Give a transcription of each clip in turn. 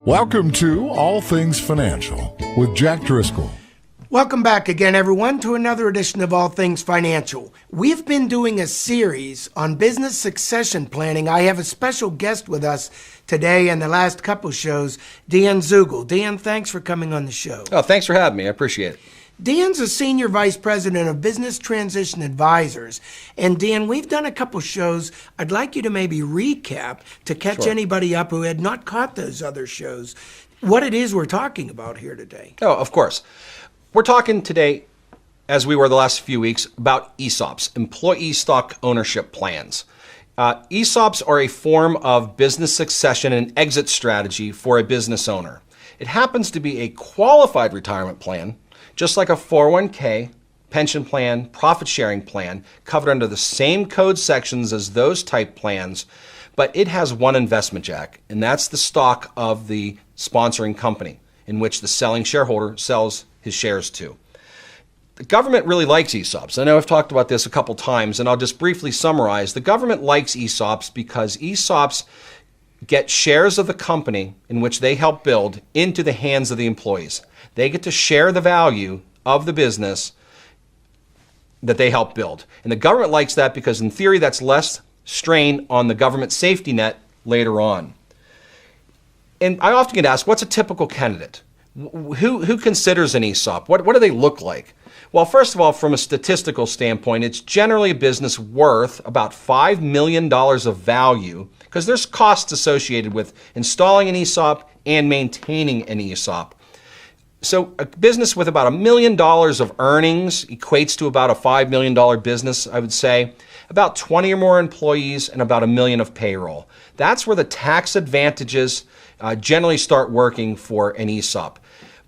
Welcome to All Things Financial with Jack Driscoll. Welcome back again, everyone, to another edition of All Things Financial. We've been doing a series on business succession planning. I have a special guest with us today and the last couple shows, Dan Zugell. Dan, thanks for coming on the show. Oh, thanks for having me. I appreciate it. Dan's a Senior Vice President of Business Transition Advisors. And Dan, we've done a couple shows. I'd like you to maybe recap to catch anybody up who had not caught those other shows, what it is we're talking about here today. Oh, of course. We're talking today, as we were the last few weeks, about ESOPs, employee stock ownership plans. ESOPs are a form of business succession and exit strategy for a business owner. It happens to be a qualified retirement plan, just like a 401k, pension plan, profit sharing plan, covered under the same code sections as those type plans, but it has one investment, Jack, and that's the stock of the sponsoring company in which the selling shareholder sells his shares to. The government really likes ESOPs. I know I've talked about this a couple times, and I'll just briefly summarize. The government likes ESOPs because ESOPs get shares of the company in which they help build into the hands of the employees. They get to share the value of the business that they help build. And the government likes that because in theory that's less strain on the government safety net later on. And I often get asked, what's a typical candidate? Who considers an ESOP? What do they look like? Well, first of all, from a statistical standpoint, it's generally a business worth about $5 million of value because there's costs associated with installing an ESOP and maintaining an ESOP. So a business with about $1 million of earnings equates to about a $5 million business, I would say. About 20 or more employees and about $1 million of payroll. That's where the tax advantages generally start working for an ESOP.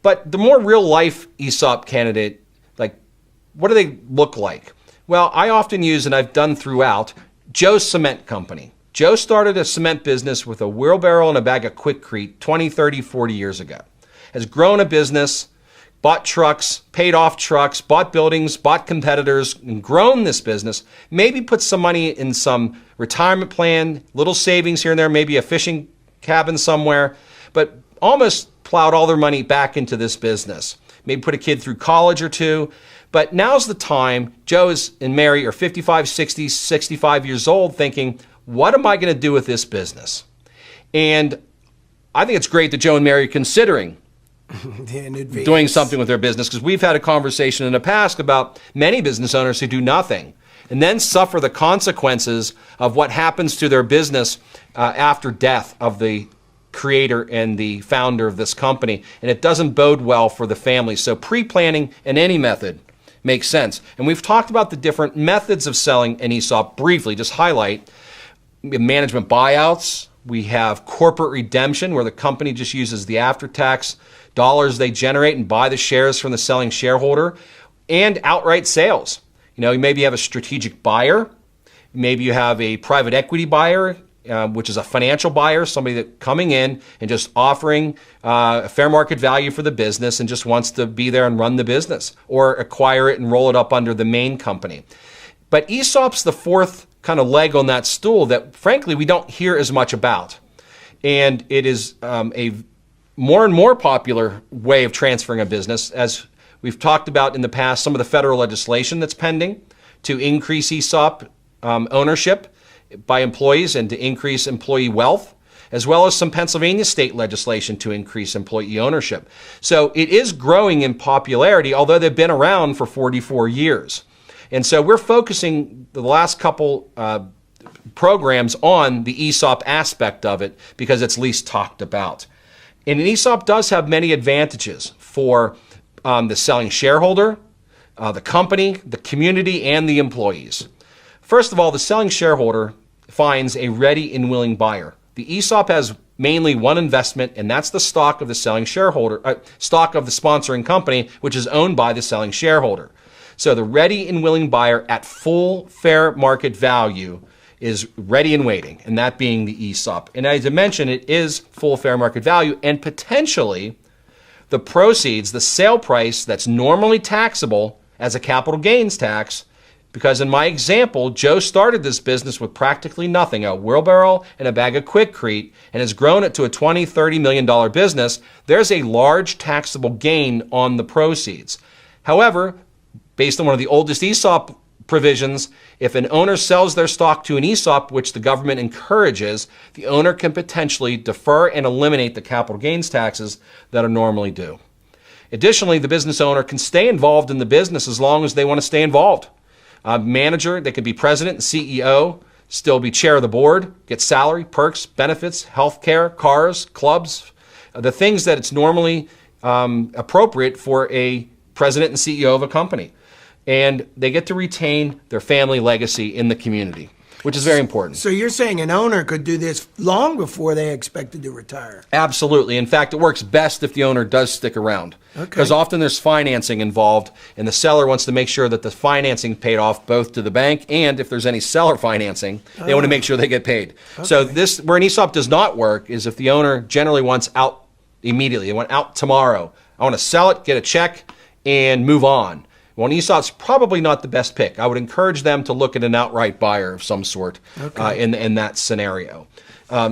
But the more real life ESOP candidate, like what do they look like? Well, I often use, and I've done throughout, Joe's Cement Company. Joe started a cement business with a wheelbarrow and a bag of Quikrete 20, 30, 40 years ago. Has grown a business, bought trucks, paid off trucks, bought buildings, bought competitors, and grown this business. Maybe put some money in some retirement plan, little savings here and there, maybe a fishing cabin somewhere, but almost plowed all their money back into this business. Maybe put a kid through college or two. But now's the time. Joe and Mary are 55, 60, 65 years old thinking, what am I going to do with this business? And I think it's great that Joe and Mary are considering doing something with their business, because we've had a conversation in the past about many business owners who do nothing and then suffer the consequences of what happens to their business after death of the creator and the founder of this company. And it doesn't bode well for the family. So pre-planning in any method makes sense. And we've talked about the different methods of selling an ESOP briefly, just highlight management buyouts. We have corporate redemption, where the company just uses the after-tax dollars they generate and buy the shares from the selling shareholder, and outright sales. You know, maybe you have a strategic buyer. Maybe you have a private equity buyer, which is a financial buyer, somebody that coming in and just offering a fair market value for the business and just wants to be there and run the business or acquire it and roll it up under the main company. But ESOP's the fourth kind of leg on that stool that, frankly, we don't hear as much about. And it is a more and more popular way of transferring a business, as we've talked about in the past, some of the federal legislation that's pending to increase ESOP ownership by employees and to increase employee wealth, as well as some Pennsylvania state legislation to increase employee ownership. So it is growing in popularity, although they've been around for 44 years. And so we're focusing the last couple programs on the ESOP aspect of it because it's least talked about. And an ESOP does have many advantages for the selling shareholder, the company, the community, and the employees. First of all, the selling shareholder finds a ready and willing buyer. The ESOP has mainly one investment, and that's the stock of the selling shareholder, stock of the sponsoring company, which is owned by the selling shareholder. So the ready and willing buyer at full fair market value is ready and waiting, and that being the ESOP. And as I mentioned, it is full fair market value, and potentially the proceeds, the sale price that's normally taxable as a capital gains tax, Because in my example, Joe started this business with practically nothing, a wheelbarrow and a bag of Quikrete, and has grown it to a $20, $30 million business. There's a large taxable gain on the proceeds. However, based on one of the oldest ESOP provisions, if an owner sells their stock to an ESOP, which the government encourages, the owner can potentially defer and eliminate the capital gains taxes that are normally due. Additionally, the business owner can stay involved in the business as long as they want to stay involved. Manager, they could be president and CEO, still be chair of the board, get salary, perks, benefits, health care, cars, clubs, the things that it's normally appropriate for a president and CEO of a company. And they get to retain their family legacy in the community, which is very important. So you're saying an owner could do this long before they expected to retire? Absolutely. In fact, it works best if the owner does stick around. Because often there's financing involved, and the seller wants to make sure that the financing paid off both to the bank, and if there's any seller financing, they want to make sure they get paid. So this, where an ESOP does not work, is if the owner generally wants out immediately. They want out tomorrow. I want to sell it, get a check, and move on. Well, an ESOP's probably not the best pick. I would encourage them to look at an outright buyer of some sort in that scenario.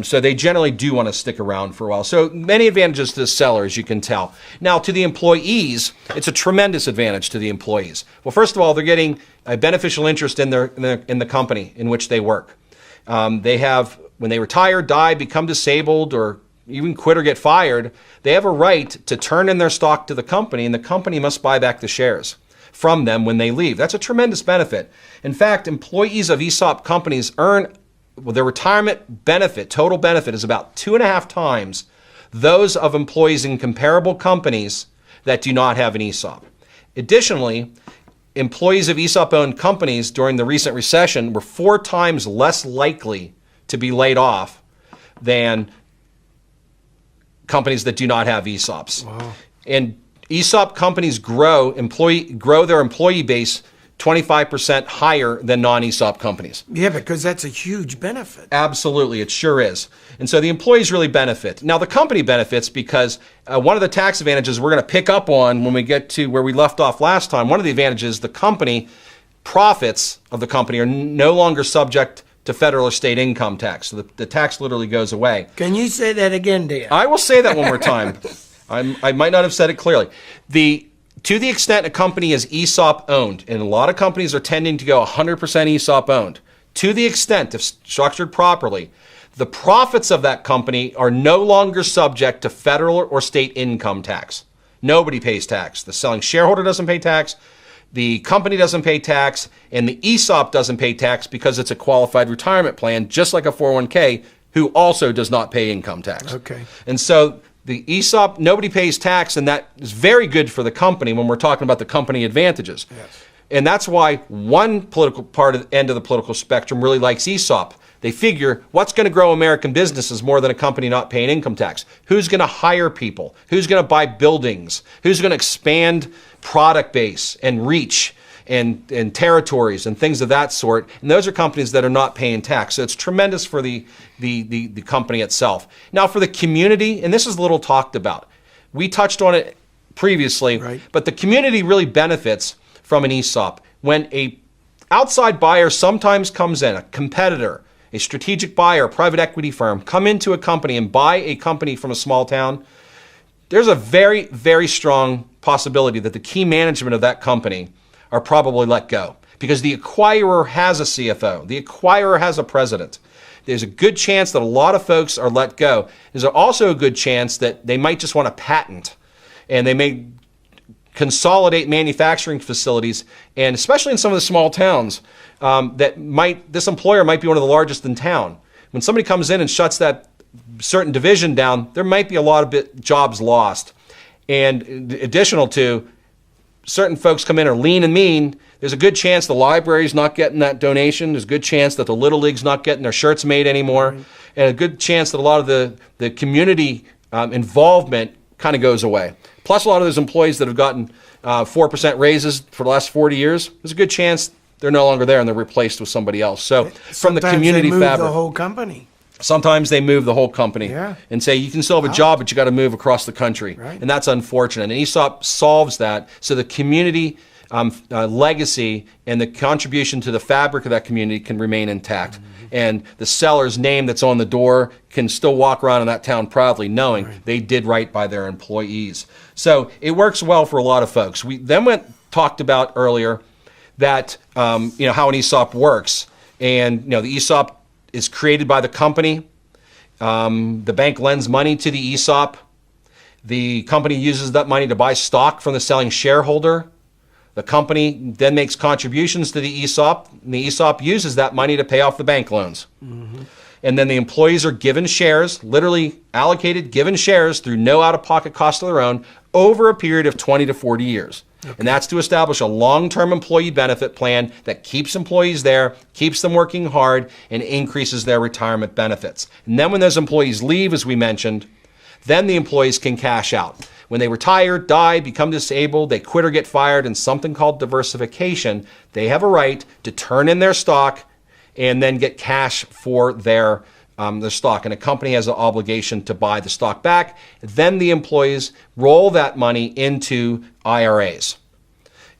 So they generally do want to stick around for a while. So many advantages to the seller, as you can tell. Now, to the employees, it's a tremendous advantage to the employees. Well, first of all, they're getting a beneficial interest in the company in which they work. They have, when they retire, die, become disabled, or even quit or get fired, they have a right to turn in their stock to the company, and the company must buy back the shares from them when they leave. That's a tremendous benefit. In fact, employees of ESOP companies earn, their retirement benefit, total benefit, is about 2.5 times those of employees in comparable companies that do not have an ESOP. Additionally, employees of ESOP-owned companies during the recent recession were 4 times less likely to be laid off than companies that do not have ESOPs. Wow. And ESOP companies grow their employee base 25% higher than non-ESOP companies. Yeah, because that's a huge benefit. Absolutely, it sure is. And so the employees really benefit. Now, the company benefits because one of the tax advantages we're going to pick up on when we get to where we left off last time, one of the advantages, the company, profits of the company are no longer subject to federal or state income tax. So the tax literally goes away. Can you say that again, Dan? I will say that one more time. I might not have said it clearly. To the extent a company is ESOP owned, and a lot of companies are tending to go 100% ESOP owned, to the extent, if structured properly, the profits of that company are no longer subject to federal or state income tax. Nobody pays tax. The selling shareholder doesn't pay tax, the company doesn't pay tax, and the ESOP doesn't pay tax because it's a qualified retirement plan, just like a 401k, who also does not pay income tax. Okay. And so the ESOP, nobody pays tax, and that is very good for the company when we're talking about the company advantages. Yes. And that's why one political part of the end of the political spectrum really likes ESOP. They figure, what's going to grow American businesses more than a company not paying income tax? Who's going to hire people? Who's going to buy buildings? Who's going to expand product base and reach and territories and things of that sort? And those are companies that are not paying tax. So it's tremendous for the company itself. Now, for the community, and this is a little talked about. We touched on it previously, right, but the community really benefits from an ESOP. When a outside buyer sometimes comes in, a competitor, a strategic buyer, a private equity firm, come into a company and buy a company from a small town, there's a very, very strong possibility that the key management of that company are probably let go because the acquirer has a CFO, the acquirer has a president. There's a good chance that a lot of folks are let go. There's also a good chance that they might just want a patent, and they may consolidate manufacturing facilities, and especially in some of the small towns, this employer might be one of the largest in town. When somebody comes in and shuts that certain division down, there might be a lot of jobs lost. And additional to, certain folks come in are lean and mean, there's a good chance the library's not getting that donation. There's a good chance that the Little League's not getting their shirts made anymore. Right. And a good chance that a lot of the community involvement kind of goes away. Plus, a lot of those employees that have gotten 4% raises for the last 40 years, there's a good chance they're no longer there and they're replaced with somebody else. So from the community they move fabric. the whole company. Sometimes they move the whole company and say, you can still have a job, but you got to move across the country. Right. And that's unfortunate. And ESOP solves that. So the community legacy and the contribution to the fabric of that community can remain intact. And the seller's name that's on the door can still walk around in that town proudly knowing they did right by their employees. So it works well for a lot of folks. We then talked about earlier that how an ESOP works. And the ESOP is created by the company. The bank lends money to the ESOP. The company uses that money to buy stock from the selling shareholder. The company then makes contributions to the ESOP, and the ESOP uses that money to pay off the bank loans. And then the employees are given shares, literally allocated, given shares through no out-of-pocket cost of their own over a period of 20 to 40 years. And that's to establish a long-term employee benefit plan that keeps employees there, keeps them working hard, and increases their retirement benefits. And then when those employees leave, as we mentioned, then the employees can cash out. When they retire, die, become disabled, they quit or get fired, and something called diversification, they have a right to turn in their stock and then get cash for their stock. And a company has an obligation to buy the stock back. Then the employees roll that money into IRAs,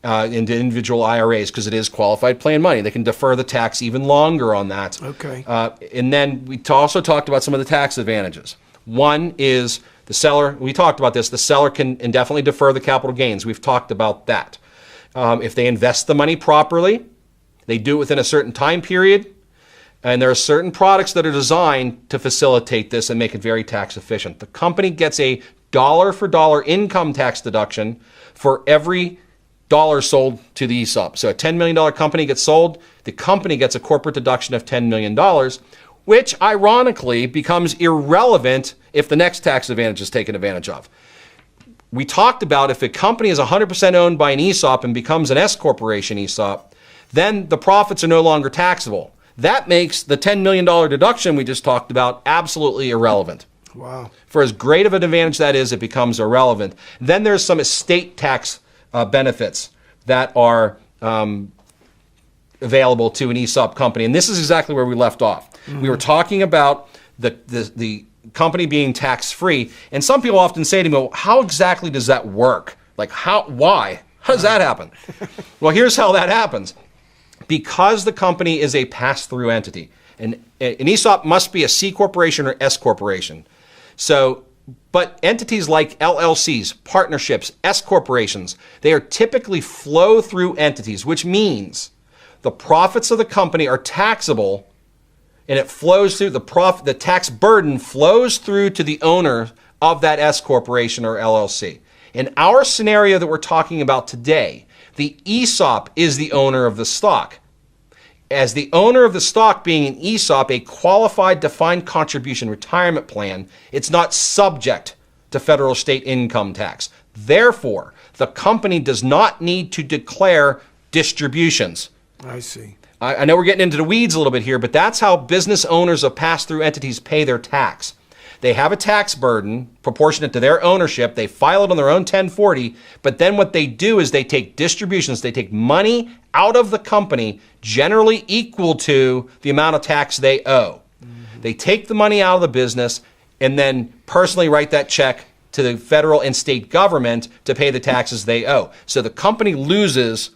into individual IRAs, because it is qualified plan money. They can defer the tax even longer on that. Okay. And then we also talked about some of the tax advantages. One is the seller, we talked about this, the seller can indefinitely defer the capital gains. We've talked about that. If they invest the money properly, they do it within a certain time period, and there are certain products that are designed to facilitate this and make it very tax efficient. The company gets a dollar-for-dollar income tax deduction for every dollar sold to the ESOP. So a $10 million company gets sold, the company gets a corporate deduction of $10 million, which ironically becomes irrelevant if the next tax advantage is taken advantage of. We talked about if a company is 100% owned by an ESOP and becomes an S corporation ESOP, then the profits are no longer taxable. That makes the $10 million deduction we just talked about absolutely irrelevant. Wow. For as great of an advantage that is, it becomes irrelevant. Then there's some estate tax benefits that are available to an ESOP company. And this is exactly where we left off. We were talking about the company being tax-free. And some people often say to me, well, how exactly does that work? Like, why? How does that happen? Well, here's how that happens. Because the company is a pass-through entity, and an ESOP must be a C corporation or S corporation. So, but entities like LLCs, partnerships, S corporations, they are typically flow-through entities, which means the profits of the company are taxable, and it flows through the tax burden flows through to the owner of that S corporation or LLC. In our scenario that we're talking about today, the ESOP is the owner of the stock. As the owner of the stock being an ESOP, a qualified defined contribution retirement plan, it's not subject to federal state income tax. Therefore, the company does not need to declare distributions. I see. I know we're getting into the weeds a little bit here, but that's how business owners of pass-through entities pay their tax. They have a tax burden proportionate to their ownership. They file it on their own 1040, but then what they do is they take distributions. They take money out of the company, generally equal to the amount of tax they owe. They take the money out of the business and then personally write that check to the federal and state government to pay the taxes they owe. So the company loses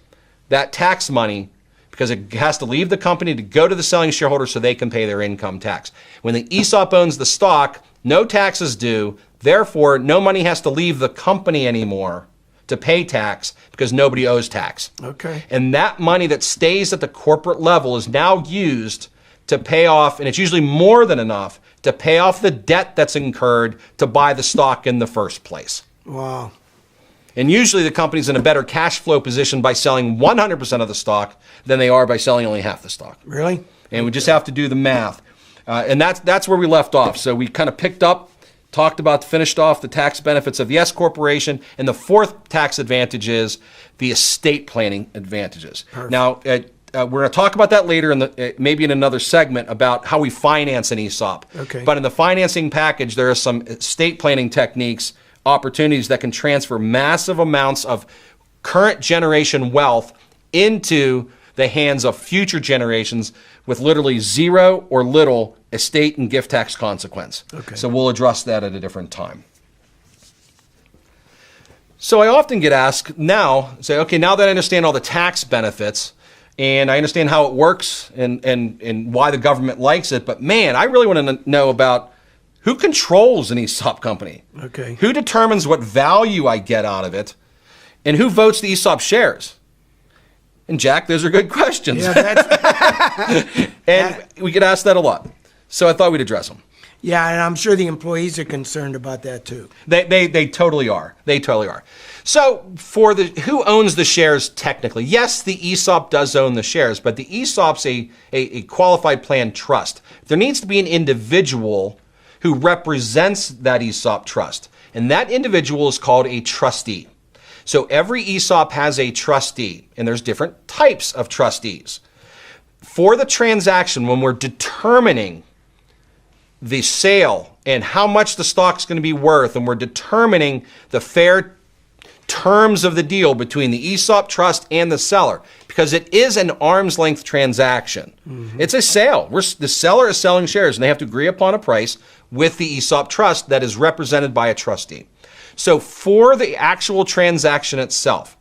that tax money because it has to leave the company to go to the selling shareholder so they can pay their income tax. When the ESOP owns the stock, no taxes due, therefore no money has to leave the company anymore to pay tax because nobody owes tax. Okay. And that money that stays at the corporate level is now used to pay off, and it's usually more than enough, to pay off the debt that's incurred to buy the stock in the first place. Wow. And usually the company's in a better cash flow position by selling 100% of the stock than they are by selling only half the stock. Really? And we just have to do the math. And that's where we left off. So we kind of picked up, finished off the tax benefits of the S corporation, and the fourth tax advantage is the estate planning advantages. Perfect. Now, we're going to talk about that later, maybe in another segment, about how we finance an ESOP. Okay. But in the financing package, there are some estate planning techniques, opportunities that can transfer massive amounts of current generation wealth into the hands of future generations with literally zero or little estate and gift tax consequence. Okay. So we'll address that at a different time. So I often get asked now, say, okay, now that I understand all the tax benefits and I understand how it works and why the government likes it, but man, I really want to know about who controls an ESOP company? Okay. Who determines what value I get out of it? And who votes the ESOP shares? And Jack, those are good questions. Yeah, and we get asked that a lot. So I thought we'd address them. yeah, and I'm sure the employees are concerned about that too. They totally are. They totally are. So for who owns the shares technically? Yes, the ESOP does own the shares, but the ESOP's a qualified plan trust. There needs to be an individual who represents that ESOP trust. And that individual is called a trustee. So every ESOP has a trustee, and there's different types of trustees. For the transaction, when we're determining the sale and how much the stock's going to be worth, and we're determining the fair terms of the deal between the ESOP trust and the seller, because it is an arm's length transaction. Mm-hmm. It's a sale. The seller is selling shares, and they have to agree upon a price with the ESOP trust that is represented by a trustee. So for the actual transaction itself,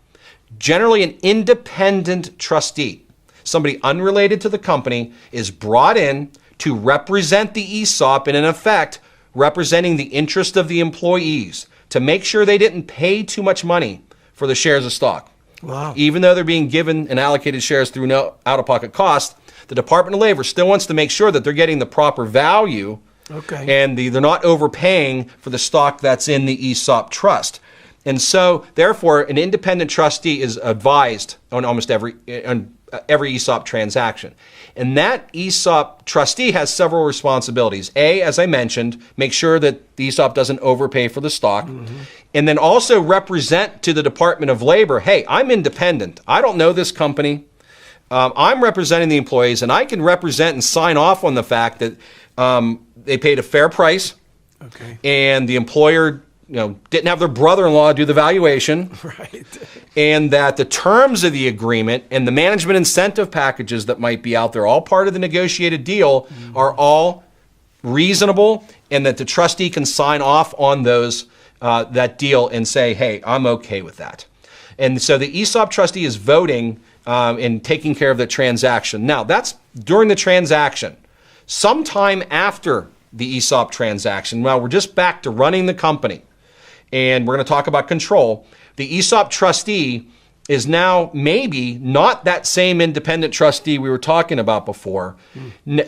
generally an independent trustee, somebody unrelated to the company, is brought in to represent the ESOP and in effect representing the interest of the employees to make sure they didn't pay too much money for the shares of stock. Wow. Even though they're being given and allocated shares through no out-of-pocket cost, the Department of Labor still wants to make sure that they're getting the proper value. Okay. And they're not overpaying for the stock that's in the ESOP trust. And so, therefore, an independent trustee is advised on almost every ESOP transaction. And that ESOP trustee has several responsibilities. A, as I mentioned, make sure that the ESOP doesn't overpay for the stock. Mm-hmm. And then also represent to the Department of Labor, hey, I'm independent. I don't know this company. I'm representing the employees, and I can represent and sign off on the fact that they paid a fair price, okay, and the employer, didn't have their brother-in-law do the valuation, right, and that the terms of the agreement and the management incentive packages that might be out there, all part of the negotiated deal, mm-hmm, are all reasonable, and that the trustee can sign off on those that deal and say, hey, I'm okay with that. And so the ESOP trustee is voting and taking care of the transaction. Now, that's during the transaction. Sometime after the ESOP transaction, well, we're just back to running the company, and we're going to talk about control. The ESOP trustee is now maybe not that same independent trustee we were talking about before.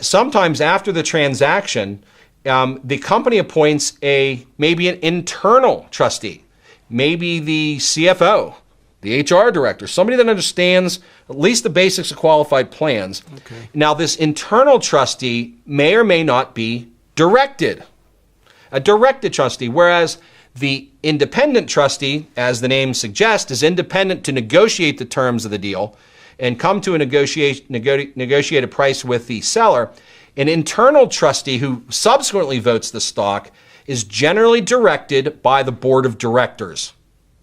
Sometimes after the transaction, the company appoints maybe an internal trustee, maybe the CFO, the HR director, somebody that understands at least the basics of qualified plans. Okay. Now, this internal trustee may or may not be a directed trustee, whereas the independent trustee, as the name suggests, is independent to negotiate the terms of the deal and come to a negotiated price with the seller. An internal trustee who subsequently votes the stock is generally directed by the board of directors.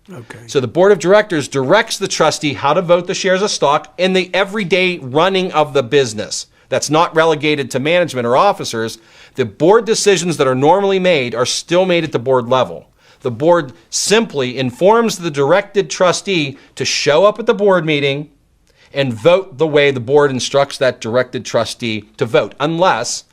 Okay. So the board of directors directs the trustee how to vote the shares of stock in the everyday running of the business. That's not relegated to management or officers. The board decisions that are normally made are still made at the board level. The board simply informs the directed trustee to show up at the board meeting and vote the way the board instructs that directed trustee to vote, unless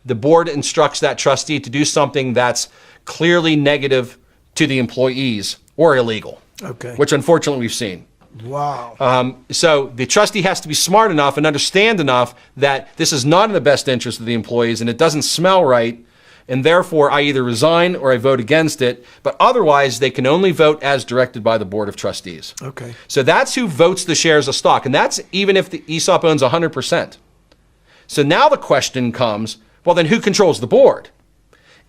the board instructs that trustee to do something that's clearly negative to the employees or illegal, okay, which unfortunately we've seen. Wow. So the trustee has to be smart enough and understand enough that this is not in the best interest of the employees and it doesn't smell right, and therefore I either resign or I vote against it, but otherwise they can only vote as directed by the Board of Trustees. Okay. So that's who votes the shares of stock, and that's even if the ESOP owns 100%. So now the question comes, well, then who controls the board?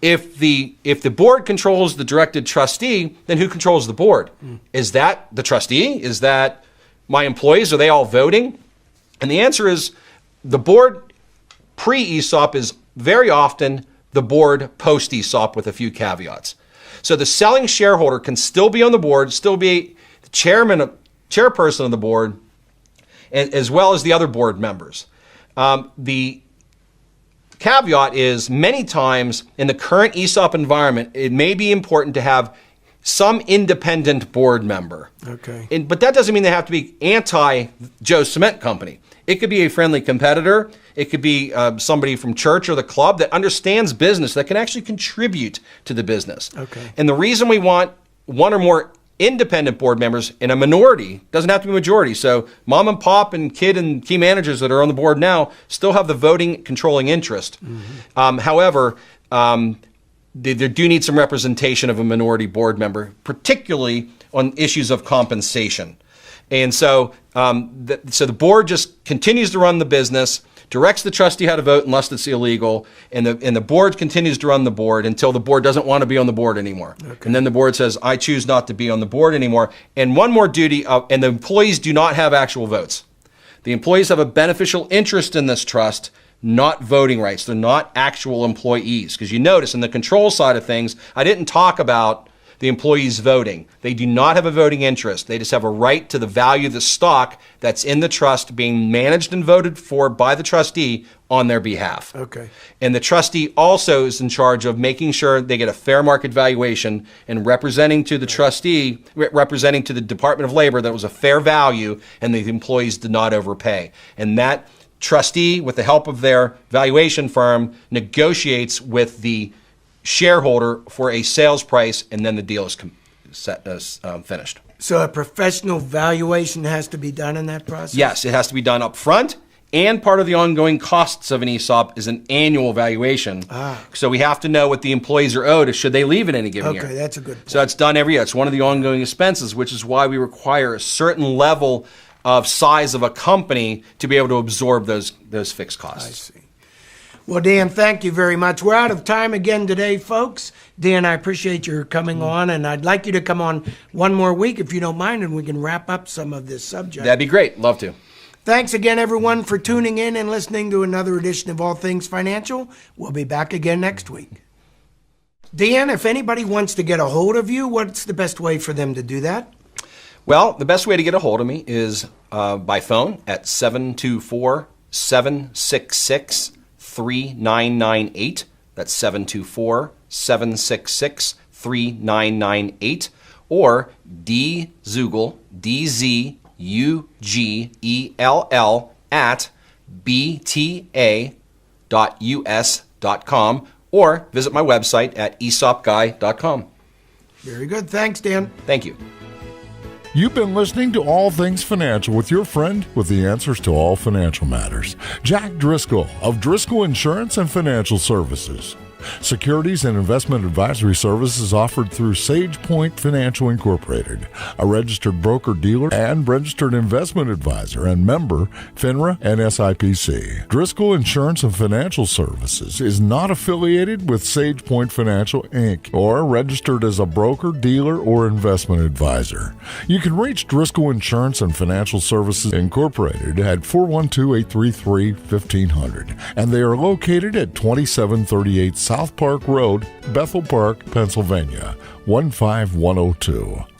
If the board controls the directed trustee, then who controls the board? Is that the trustee? Is that my employees? Are they all voting? And the answer is the board pre-ESOP is very often the board post-ESOP with a few caveats. So the selling shareholder can still be on the board, still be the chairperson of the board, as well as the other board members. The caveat is many times in the current ESOP environment, it may be important to have some independent board member. Okay. But that doesn't mean they have to be anti-Joe Cement Company. It could be a friendly competitor. It could be somebody from church or the club that understands business, that can actually contribute to the business. Okay. And the reason we want one or more independent board members in a minority, doesn't have to be majority. So mom and pop and kid and key managers that are on the board now still have the voting controlling interest. However, they do need some representation of a minority board member, particularly on issues of compensation. And so, the board just continues to run the business, directs the trustee how to vote unless it's illegal, and the board continues to run the board until the board doesn't want to be on the board anymore. Okay. And then the board says, I choose not to be on the board anymore. And one more duty, and the employees do not have actual votes. The employees have a beneficial interest in this trust, not voting rights. They're not actual employees. Because you notice in the control side of things, I didn't talk about the employees voting. They do not have a voting interest. They just have a right to the value of the stock that's in the trust being managed and voted for by the trustee on their behalf. Okay. And the trustee also is in charge of making sure they get a fair market valuation and representing to the trustee, representing to the Department of Labor that it was a fair value and the employees did not overpay. And that trustee, with the help of their valuation firm, negotiates with the shareholder for a sales price, and then the deal is finished. So a professional valuation has to be done in that process? Yes, it has to be done up front, and part of the ongoing costs of an ESOP is an annual valuation. So we have to know what the employees are owed should they leave in any given year. Okay, that's a good point. So that's done every year. It's one of the ongoing expenses, which is why we require a certain level of size of a company to be able to absorb those fixed costs. I see. Well, Dan, thank you very much. We're out of time again today, folks. Dan, I appreciate your coming on, and I'd like you to come on one more week, if you don't mind, and we can wrap up some of this subject. That'd be great. Love to. Thanks again, everyone, for tuning in and listening to another edition of All Things Financial. We'll be back again next week. Dan, if anybody wants to get a hold of you, what's the best way for them to do that? Well, the best way to get a hold of me is by phone at 724-766-3998. That's 724-766-3998. Or Zugell, DZUGELL at bta.us.com, or visit my website at esopguy.com. Very good. Thanks, Dan. Thank you. You've been listening to All Things Financial with your friend with the answers to all financial matters, Jack Driscoll of Driscoll Insurance and Financial Services. Securities and investment advisory services offered through Sage Point Financial Incorporated, a registered broker-dealer and registered investment advisor and member FINRA and SIPC. Driscoll Insurance and Financial Services is not affiliated with Sage Point Financial, Inc. or registered as a broker, dealer, or investment advisor. You can reach Driscoll Insurance and Financial Services Incorporated at 412-833-1500, and they are located at 2738 South Park Road, Bethel Park, Pennsylvania, 15102.